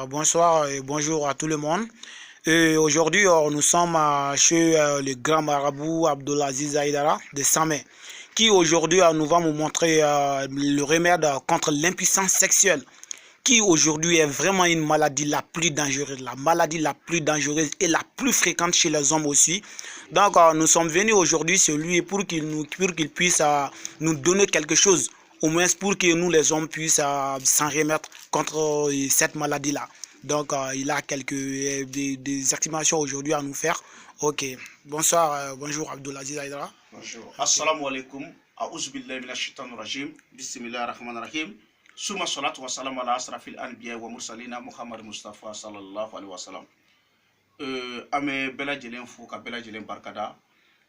Bonsoir et bonjour à tout le monde. Aujourd'hui, nous sommes chez le grand marabout Abdulaziz Aïdara de Samé, qui aujourd'hui nous va nous montrer le remède contre l'impuissance sexuelle, qui aujourd'hui est vraiment une maladie la plus dangereuse, la maladie la plus dangereuse et la plus fréquente chez les hommes aussi. Donc, nous sommes venus aujourd'hui chez lui pour qu'il puisse nous donner quelque chose, au moins pour que nous les hommes puissent s'en remettre contre cette maladie-là. Donc, il a des activations aujourd'hui à nous faire. Ok. Bonsoir, bonjour Abdulaziz Aïdara. Bonjour. Assalamu alaikum. A'udzubillahi minash shaitanir rajim. Bismillahir rahmanir rahim. Suma salatu wa salam ala asrafil anbiya wa mursalina Muhammad Mustafa sallallahu alaihi wa sallam. Ame bela jelen fo ka bela jelen barkada.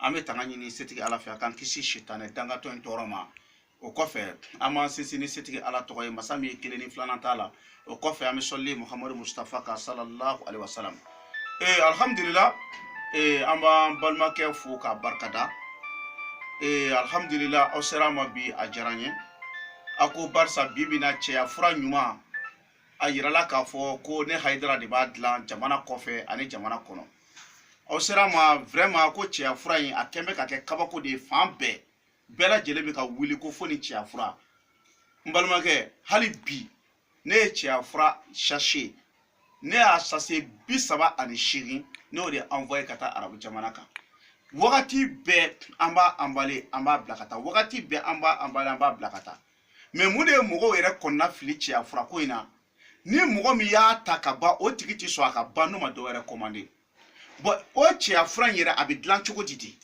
Ame tanga ɲini setigi ala fɛ a kan kisi shitane dangatɔ in tɔɔrɔ ma. O kɔfɛ an m'an sinsin ni setigi ala tɔgɔ ye masa min ye kelen ni filanan t'a la. O kɔfɛ an bɛ sɔli Muhammad Mustafa ka sallallahu alaihi wa sallam. Alhamdulillah. An b'an balimakɛ fo ka barkada. Alhamdulillah aw sera ma bi a diyara n ye. A ko barisa bi bina cɛya fura ɲuman a yirala k'a fɔ ko ne Hayidara de b'a dilan jamana kɔfɛ ani jamana kɔnɔ. Aw sera ma vraiment ko cɛya fura in a kɛn bɛ ka kɛ kabako de ye fan bɛɛ. Bɛɛ lajɛlen bɛ ka wuli ko fo ni cɛya fura. N balimakɛ hali bi ne ye cɛya fura sachet ne y'a sachet 38 ne y'o de envoyé ka taa arabu jamana kan. Wagati bɛɛ an b'a emballer an b'a bila ka taa. Wagati bɛɛ an b'a emballer an b'a bila ka taa. Mais mun de ye mɔgɔw yɛrɛ kɔnɔna fili cɛya fura ko in na ni mɔgɔ min y'a ta ka ban o tigi ti sɔn a ka ban n'o ma dɔ wɛrɛ commander. Bon o cɛya fura in yɛrɛ a bɛ dilan cogo di?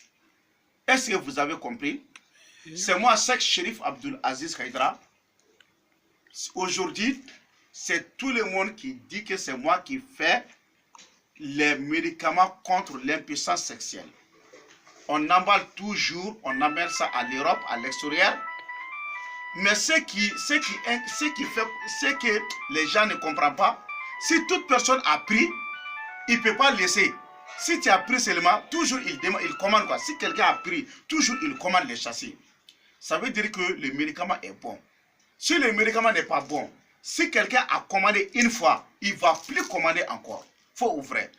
Est-ce que vous avez compris? C'est moi, Cheikh Cherif Abdulaziz Aïdara. Aujourd'hui, c'est tout le monde qui dit que c'est moi qui fais les médicaments contre l'impuissance sexuelle. On emballe toujours, on amène ça à l'Europe, à l'extérieur. Mais ce que les gens ne comprennent pas, si toute personne a pris, il ne peut pas laisser. Si tu as pris seulement, toujours il commande quoi. Si quelqu'un a pris, toujours il commande les châssis. Ça veut dire que le médicament est bon. Si le médicament n'est pas bon, si quelqu'un a commandé une fois, il ne va plus commander encore. Faux ou vrai?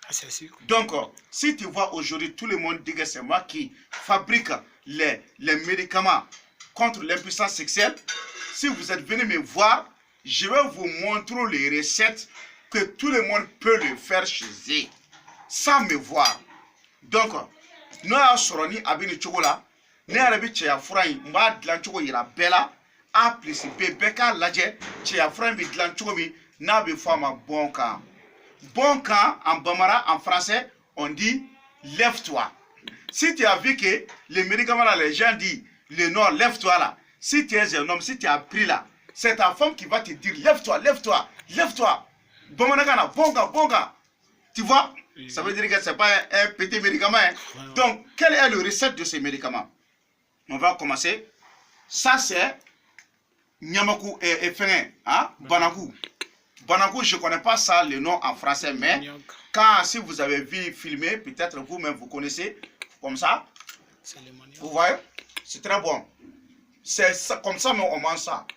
Donc, si tu vois aujourd'hui, tout le monde dit que c'est moi qui fabrique les médicaments contre l'impuissance sexuelle. Si vous êtes venu me voir, je vais vous montrer les recettes que tout le monde peut le faire chez eux, sans me voir. Donc, nous avons sorti abini chocolat. Ne arabi cɛya fura in n b'a dilan cogo yira bɛɛ la A plus B bɛɛ k'a lajɛ cɛya fura in bɛ dilan cogo min n'a bɛ fɔ a ma bon camp. Bon camp en bambara, en français, on dit lève-toi. Si tu as vu que les médicaments là, les gens disent le nom lève-toi là. Si tu es un homme, si tu as pris là, c'est ta femme qui va te dire lève-toi, lève-toi, lève-toi. Bamana bon camp. Tu vois? Ça veut dire que c'est pas un petit médicament. Hein? Donc, quelle est la recette de ces médicaments? On va commencer. Ça c'est Nyamaku et Fengé, hein? Banaku. Banaku, je ne connais pas ça, le nom en français, mais quand si vous avez vu filmer, peut-être vous-même vous connaissez, comme ça. Vous voyez? C'est très bon. C'est comme ça, mais on mange ça.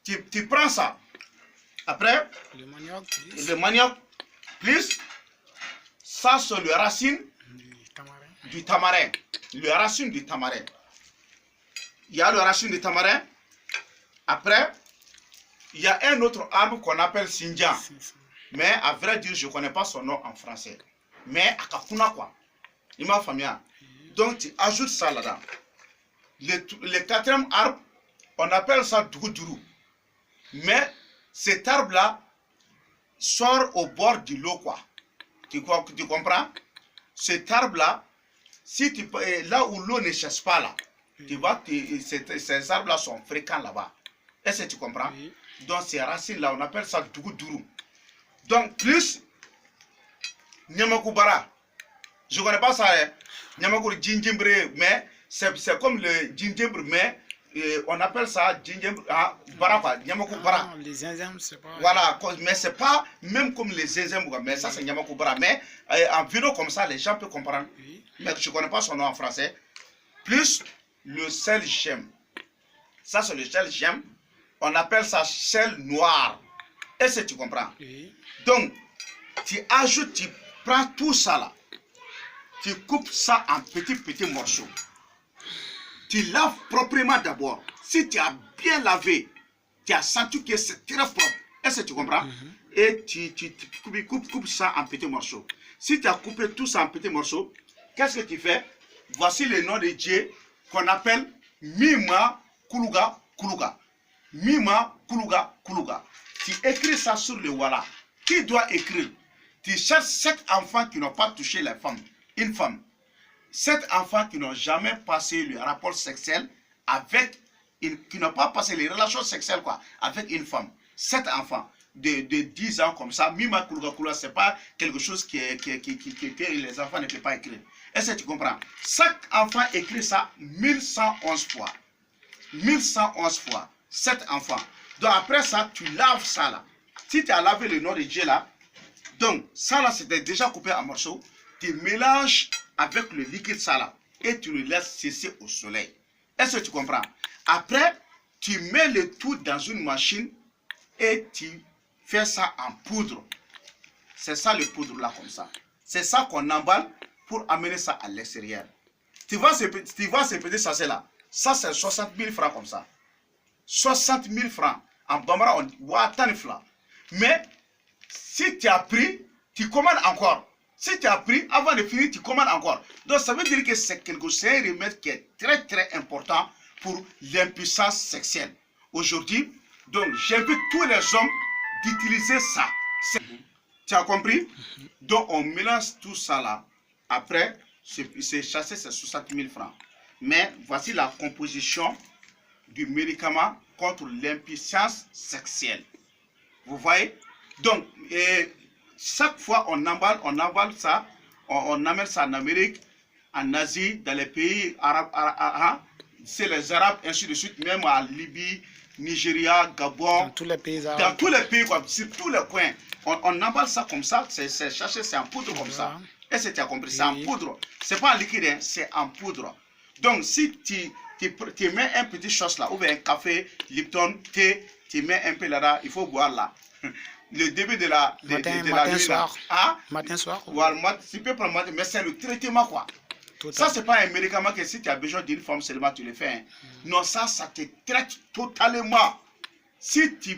Tu prends ça. Après, le manioc, plus ça c'est le racine du tamarin. Le racine du tamarin. Il y a le racine du tamarin. Après, il y a un autre arbre qu'on appelle Sinjan. Mais à vrai dire, je ne connais pas son nom en français. Mais Akakuna quoi. Il m'a famille. Donc tu ajoutes ça là-dedans. Le quatrième arbre, on appelle ça Dougoudourou. Mais cet arbre-là sort au bord de l'eau quoi. Tu comprends? Cet arbre-là, si tu là où l'eau ne cherche pas là, tu vois que ces arbres-là sont fréquents là-bas. Est-ce que tu comprends? Oui. Donc ces racines-là, on appelle ça Dougoudourou. Donc plus Nyamakoubara. Je ne connais pas ça, hein? Nyamakou gingembre, mais c'est comme le gingembre, mais on appelle ça gingembre, bara quoi, Nyamakoubara. Les zinzem, c'est pas... Voilà, mais c'est pas même comme les zinzem, mais ça c'est Nyamakoubara. Mais en vidéo comme ça, les gens peuvent comprendre. Oui. Mais je ne connais pas son nom en français. Plus le sel gemme. Ça c'est le sel gemme. On appelle ça sel noir. Est-ce que tu comprends? Oui. Donc, tu ajoutes, tu prends tout ça là. Tu coupes ça en petits morceaux. Tu laves proprement d'abord. Si tu as bien lavé, tu as senti que c'est très propre. Est-ce que tu comprends? Et tu coupes ça en petits morceaux. Si tu as coupé tout ça en petits morceaux, qu'est-ce que tu fais? Voici le nom de Dieu qu'on appelle Mima Kuluga Kuluga. Mima Kuluga Kuluga. Tu écris ça sur le Walla. Qui doit écrire? Tu cherches 7 enfants qui n'ont pas touché la femme. Une femme. 7 enfants qui n'ont jamais passé le rapport sexuel avec qui n'ont pas passé les relations sexuelles avec une femme. 7 enfants de 10 ans comme ça. Mima Kuluga Kuluga, ce n'est pas quelque chose que les enfants ne peuvent pas écrire. Est-ce que tu comprends? Chaque enfant écrit ça 1111 fois. 1111 fois. 7 enfants. Donc après ça, tu laves ça là. Si tu as lavé le nom de Dieu là, donc ça là c'était déjà coupé en morceaux, tu mélanges avec le liquide ça là et tu le laisses sécher au soleil. Est-ce que tu comprends? Après, tu mets le tout dans une machine et tu fais ça en poudre. C'est ça le poudre là comme ça. C'est ça qu'on emballe pour amener ça à l'extérieur. Tu vois ces petits sachets là. Ça c'est 60 000 francs comme ça. 60 000 francs. En Bambara, on dit Watanifla. Mais si tu as pris, tu commandes encore. Si tu as pris, avant de finir, tu commandes encore. Donc ça veut dire que c'est un remède qui est très très important pour l'impuissance sexuelle. Aujourd'hui, donc j'invite tous les hommes d'utiliser ça. Tu as compris? Donc on mélange tout ça là. Après, c'est chassé, c'est 60 000 francs. Mais voici la composition du médicament contre l'impuissance sexuelle. Vous voyez? Donc, chaque fois on emballe ça, on amène ça en Amérique, en Asie, dans les pays arabes, c'est les Arabes, ainsi de suite, même en Libye, Nigeria, Gabon, dans tous les pays arabes. Dans tous les pays, sur tous les coins. On emballe ça comme ça, c'est cherché, c'est en poudre comme ça. Est-ce que tu as compris? C'est en poudre. C'est pas en liquide, hein, c'est en poudre. Donc, si tu mets un petit chose là, ou bien un café, Lipton, thé, tu mets un peu là-bas, il faut boire là. Le début de la matin, nuit soir. Là. Matin, soir. Voilà, tu peux prendre matin, mais c'est le traitement quoi. Ça, c'est pas un médicament que si tu as besoin d'une femme seulement, tu le fais. Hein. Non, ça te traite totalement. Si tu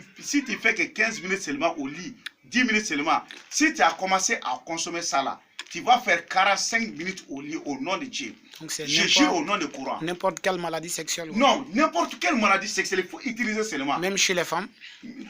fais que 15 minutes seulement au lit, 10 minutes seulement, si tu as commencé à consommer ça là, tu vas faire 45 minutes au lit au nom de Dieu. Donc c'est je jure au nom de courant. N'importe quelle maladie sexuelle. Non, n'importe quelle maladie sexuelle, il faut utiliser seulement. Même chez les femmes.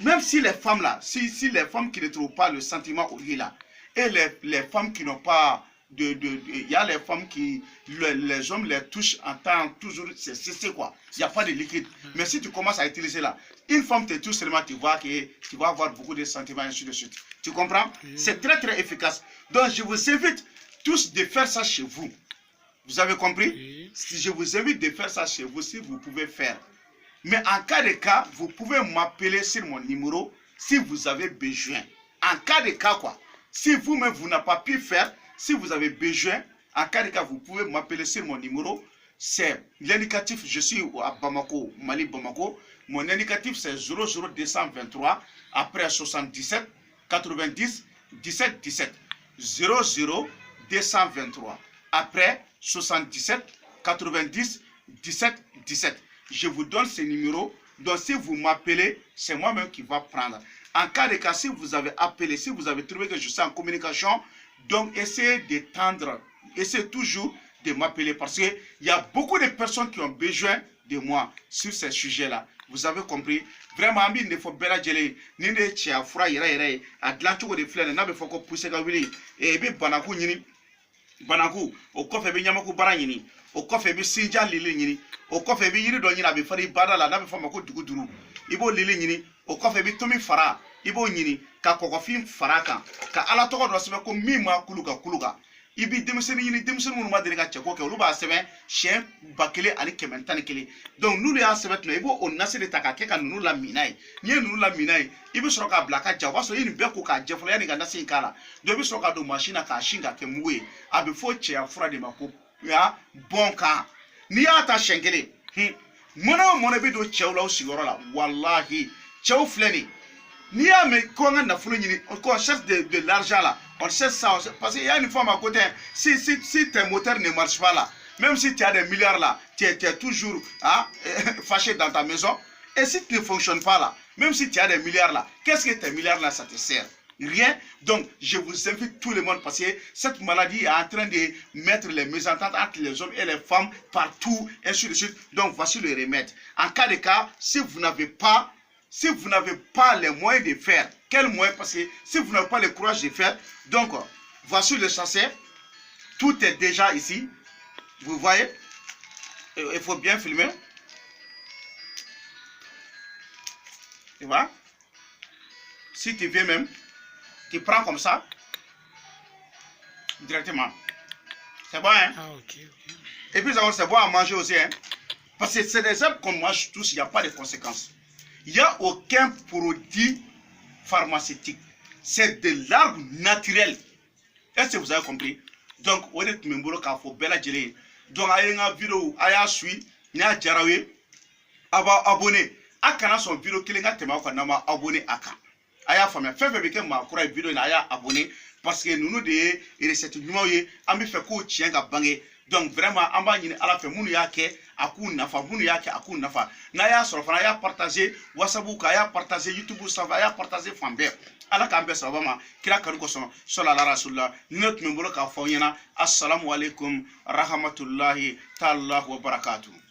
Même si les femmes là, si les femmes qui ne trouvent pas le sentiment au lit là, et les femmes qui n'ont pas il y a les femmes qui, les hommes les touchent en temps toujours, c'est quoi. Il n'y a pas de liquide. Mais si tu commences à utiliser là, une femme te touche seulement, tu vois que tu vas avoir beaucoup de sentiments, ainsi de suite. Tu comprends? C'est très très efficace. Donc je vous invite tous de faire ça chez vous. Vous avez compris? Je vous invite de faire ça chez vous si vous pouvez faire. Mais en cas, vous pouvez m'appeler sur mon numéro si vous avez besoin. En cas de cas quoi. Si vous-même vous n'avez pas pu faire, si vous avez besoin, en cas de cas, vous pouvez m'appeler sur mon numéro. C'est l'indicatif, je suis à Bamako, Mali Bamako. Mon indicatif c'est 00223 après 77 90 17 17. 00223 après 77 90 17 17. Je vous donne ce numéro. Donc si vous m'appelez, c'est moi-même qui va prendre. En cas de cas, si vous avez appelé, si vous avez trouvé que je suis en communication, donc essayez d'étendre, essayez toujours de m'appeler parce qu'il y a beaucoup de personnes qui ont besoin de moi sur ces sujets-là. Vous avez compris? Vraiment, il ne faut pas dire ni ne tia fura yere a dilancogo de filɛ n'a bɛ fɔ ko pousse ka wuli i bɛ banaku ɲini banaku o kɔfɛ i bɛ ɲamaku baara ɲini o kɔfɛ i bɛ sinjan lili ɲini o kɔfɛ i bɛ yiri dɔ ɲini a bɛ fara i bada la n'a bɛ fɔ a ma ko dugu duuru i b'o lili ɲini o kɔfɛ i bɛ tomi fara i b'o ɲini ka kɔgɔfin fara kan ka ala tɔgɔ dɔ sɛbɛn ko min ma kulu ka kulu kan i bɛ denmisɛnnin ɲini denmisɛnnin minnu ma deli ka cɛko kɛ olu b'a sɛbɛn siɲɛ 1011. Donc n'olu y'a sɛbɛn tuma i b'o nasi de ta k'a kɛ ka ninnu lamini n'a ye n'i ye ninnu lamini n'a ye i bɛ sɔrɔ k'a bila ka ja o b'a sɔrɔ i ye nin bɛɛ ko k'a jɛ fɔlɔ yanni ka nasi in k'a la donc i bɛ sɔrɔ k'a don mansin na k'a sin k'a kɛ mugu ye a bɛ fɔ cɛya fura de ma ko bɔn kan n'i y'a ta siɲɛ kelen mona bɛ don cɛw la o sigiyɔrɔ la wallahi cɛw filɛ nin n'i y'a mɛn ko an ka nafolo ɲini qu'on cherche de l'argent là on cherche ça parce qu'il y a une femme à côté si tes moteurs ne marchent pas là même si tu as des milliards là tu es toujours fâché dans ta maison et si tu ne fonctionnes pas là même si tu as des milliards là qu'est-ce que tes milliards là ça te sert? Rien. Donc, je vous invite tout le monde parce que cette maladie est en train de mettre les mésententes entre les hommes et les femmes partout, ainsi de suite. Donc, voici le remède. En cas de cas, si vous n'avez pas les moyens de faire, quel moyen? Parce que si vous n'avez pas le courage de faire, donc, voici le sachet. Tout est déjà ici. Vous voyez? Il faut bien filmer. Tu vois? Si tu veux même, tu prends comme ça, directement. C'est bon, hein? Ah, ok. Et puis, c'est bon à manger aussi, hein? Parce que c'est des herbes qu'on mange tous, il n'y a pas de conséquences. Il n'y a aucun produit pharmaceutique. C'est de l'arbre naturel. Est-ce que vous avez compris? Donc, on est même boulot qu'il faut bella gelé. Donc, il y a une vidéo, il y a suivi, il y a jarawe, abonné. A kana son vidéo qui est abonné à kan. Aya famille fait que ma croix vidéo na aya abonné parce que nous des recettes ñuma yi am bi fe ko tien ga bangé donc vraiment amba ñini ala fe munu yake aku nafa munu yake aku nafa na ya so fa ya partager WhatsApp ka ya partager YouTube ça va ya partager fambe ala ka ambe sabama kira kan ko son sallallahu rasulullah not me bolo ka fo ñena assalamu alaikum rahmatullahi ta'ala wa barakatuh.